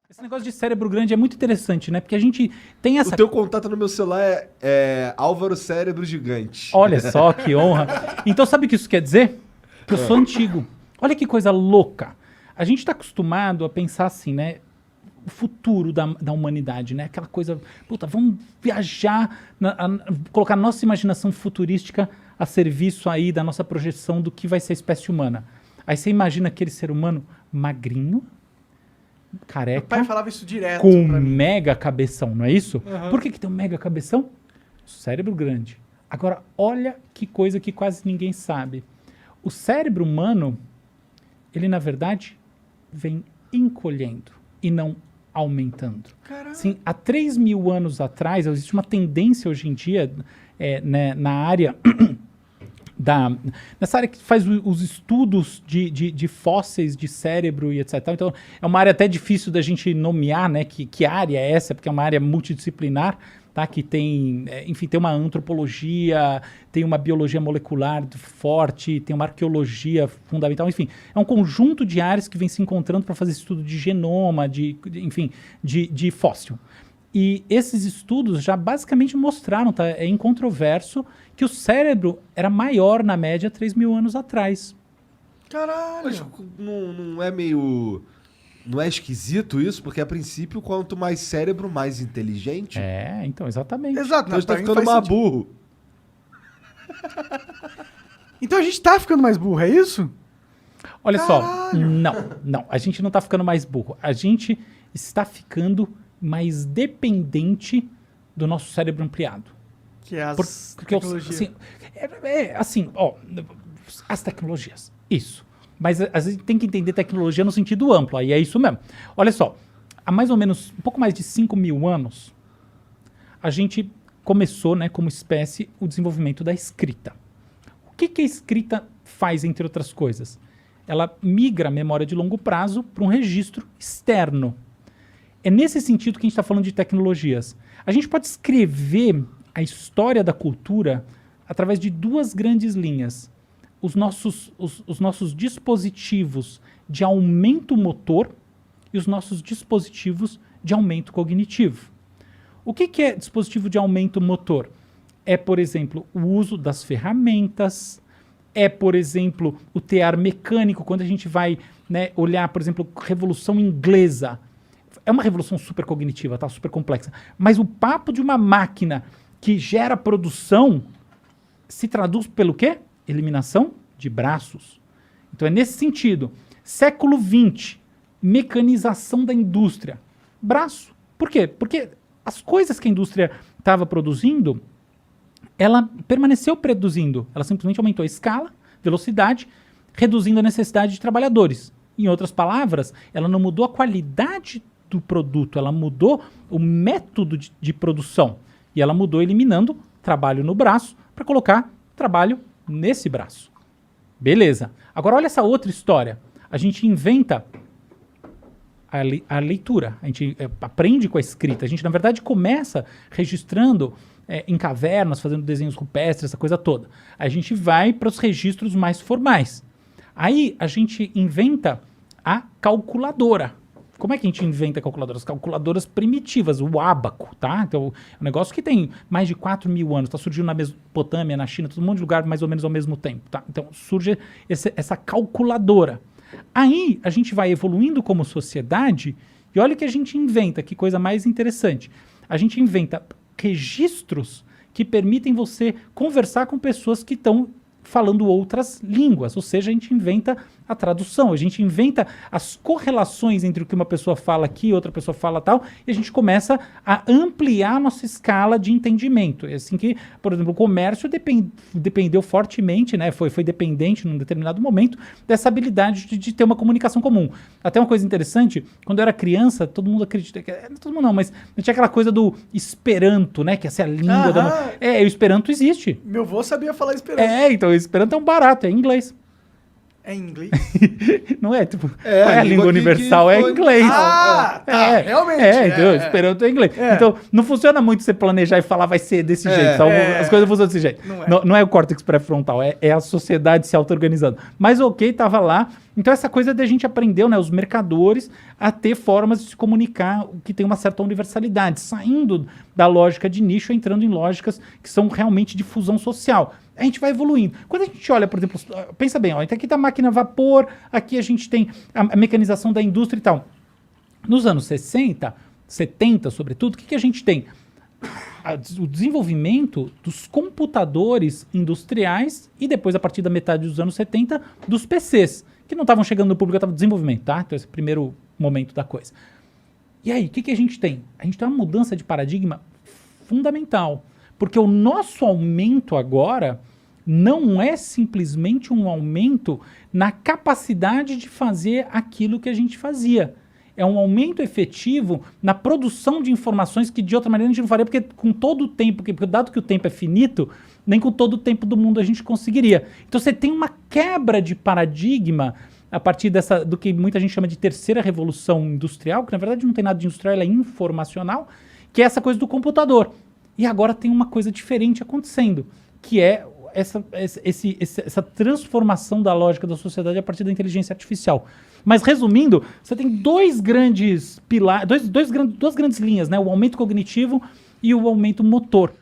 Esse negócio de cérebro grande é muito interessante, né? Porque a gente tem essa... O teu contato no meu celular é Álvaro Cérebro Gigante. Olha só, que honra. Então sabe o que isso quer dizer? Que eu sou antigo. Olha que coisa louca. A gente está acostumado a pensar assim, né? O futuro da humanidade, né? Aquela coisa, puta, vamos viajar, colocar nossa imaginação futurística a serviço aí da nossa projeção do que vai ser a espécie humana. Aí você imagina aquele ser humano magrinho, Meu careca, pai falava isso direto com pra mim. mega cabeção, não é isso? Aham. Por que tem um mega cabeção? Cérebro grande. Agora, olha que coisa que quase ninguém sabe. O cérebro humano, ele na verdade vem encolhendo e não aumentando. Caralho. Sim, há 3 mil anos atrás, existe uma tendência hoje em dia né, na área nessa área que faz os estudos de fósseis de cérebro e etc. Então, é uma área até difícil da gente nomear, né? Que área é essa? Porque é uma área multidisciplinar, tá? Que tem, enfim, tem uma antropologia, tem uma biologia molecular forte, tem uma arqueologia fundamental, enfim. É um conjunto de áreas que vem se encontrando para fazer estudo de genoma, enfim, de fóssil. E esses estudos já basicamente mostraram, tá? É incontroverso, que o cérebro era maior na média 3 mil anos atrás. Caralho. Mas não é meio... Não é esquisito isso? Porque a princípio, quanto mais cérebro, mais inteligente. Então, exatamente. Exato. Então a gente tá pra mim ficando faz mais sentido. burro. Então a gente tá ficando mais burro, é isso? Olha só, Caralho. não, a gente não está ficando mais burro. A gente está ficando mais dependente do nosso cérebro ampliado. Que é as Porque tecnologias. assim, ó, as tecnologias, isso. Mas a gente tem que entender tecnologia no sentido amplo, aí é isso mesmo. Olha só, há mais ou menos, um pouco mais de 5 mil anos, a gente começou, né, como espécie, o desenvolvimento da escrita. O que a escrita faz, entre outras coisas? Ela migra a memória de longo prazo para um registro externo. É nesse sentido que a gente está falando de tecnologias. A gente pode escrever a história da cultura através de duas grandes linhas. Os nossos dispositivos de aumento motor e os nossos dispositivos de aumento cognitivo. O que é dispositivo de aumento motor? É, por exemplo, o uso das ferramentas, é, por exemplo, o tear mecânico, quando a gente vai, né, olhar, por exemplo, Revolução Inglesa. É uma revolução super cognitiva, tá? Super complexa. Mas o papo de uma máquina que gera produção se traduz pelo quê? Eliminação de braços. Então é nesse sentido. Século XX, mecanização da indústria. Braço. Por quê? Porque as coisas que a indústria estava produzindo, ela permaneceu produzindo. Ela simplesmente aumentou a escala, velocidade, reduzindo a necessidade de trabalhadores. Em outras palavras, ela não mudou a qualidade do produto, ela mudou o método de produção. E ela mudou eliminando trabalho no braço para colocar trabalho nesse braço. Beleza. Agora olha essa outra história. A gente inventa a leitura, a gente aprende com a escrita. A gente, na verdade, começa registrando em cavernas, fazendo desenhos rupestres, essa coisa toda. A gente vai para os registros mais formais. Aí a gente inventa a calculadora. Como é que a gente inventa calculadoras? Calculadoras primitivas, o ábaco, tá? Então, é um negócio que tem mais de 4 mil anos, tá surgindo na Mesopotâmia, na China, todo um monte de lugar mais ou menos ao mesmo tempo, tá? Então, surge essa calculadora. Aí, a gente vai evoluindo como sociedade e olha o que a gente inventa, que coisa mais interessante. A gente inventa registros que permitem você conversar com pessoas que estão falando outras línguas, ou seja, a gente inventa a tradução, a gente inventa as correlações entre o que uma pessoa fala aqui, outra pessoa fala tal, e a gente começa a ampliar a nossa escala de entendimento. É assim que, por exemplo, o comércio dependeu fortemente, né, foi dependente num determinado momento dessa habilidade de ter uma comunicação comum. Até uma coisa interessante, quando eu era criança, todo mundo acredita, todo mundo não, mas tinha aquela coisa do Esperanto, né, que essa é a língua da... o Esperanto existe. Meu avô sabia falar esperanto. Então o Esperanto é um barato, é em inglês. É em inglês? Não é, tipo, É, qual é a a língua língua que universal? É foi- inglês. Ah, tá, realmente. Então, Esperanto é inglês. É. Então, não funciona muito você planejar e falar vai ser desse É. jeito. Sabe? É. As coisas funcionam desse jeito. Não é. Não é o córtex pré-frontal, é a sociedade se auto-organizando. Mas ok, tava lá. Então, essa coisa da gente aprendeu, né, os mercadores, a ter formas de se comunicar que tem uma certa universalidade, saindo da lógica de nicho, entrando em lógicas que são realmente de fusão social. A gente vai evoluindo. Quando a gente olha, por exemplo, pensa bem, ó, aqui tá a máquina a vapor, aqui a gente tem a mecanização da indústria e tal. Nos anos 60, 70, sobretudo, o que a gente tem? O desenvolvimento dos computadores industriais e depois, a partir da metade dos anos 70, dos PCs, que não estavam chegando no público, estavam em desenvolvimento, tá? Então, esse é o primeiro momento da coisa. E aí, o que a gente tem? A gente tem uma mudança de paradigma fundamental. Porque o nosso aumento agora não é simplesmente um aumento na capacidade de fazer aquilo que a gente fazia. É um aumento efetivo na produção de informações que de outra maneira a gente não faria, porque com todo o tempo, porque dado que o tempo é finito, nem com todo o tempo do mundo a gente conseguiria. Então você tem uma quebra de paradigma a partir do que muita gente chama de terceira revolução industrial, que na verdade não tem nada de industrial, ela é informacional, que é essa coisa do computador. E agora tem uma coisa diferente acontecendo, que é essa transformação da lógica da sociedade a partir da inteligência artificial. Mas resumindo, você tem dois grandes pilares, duas grandes linhas, né? O aumento cognitivo e o aumento motor.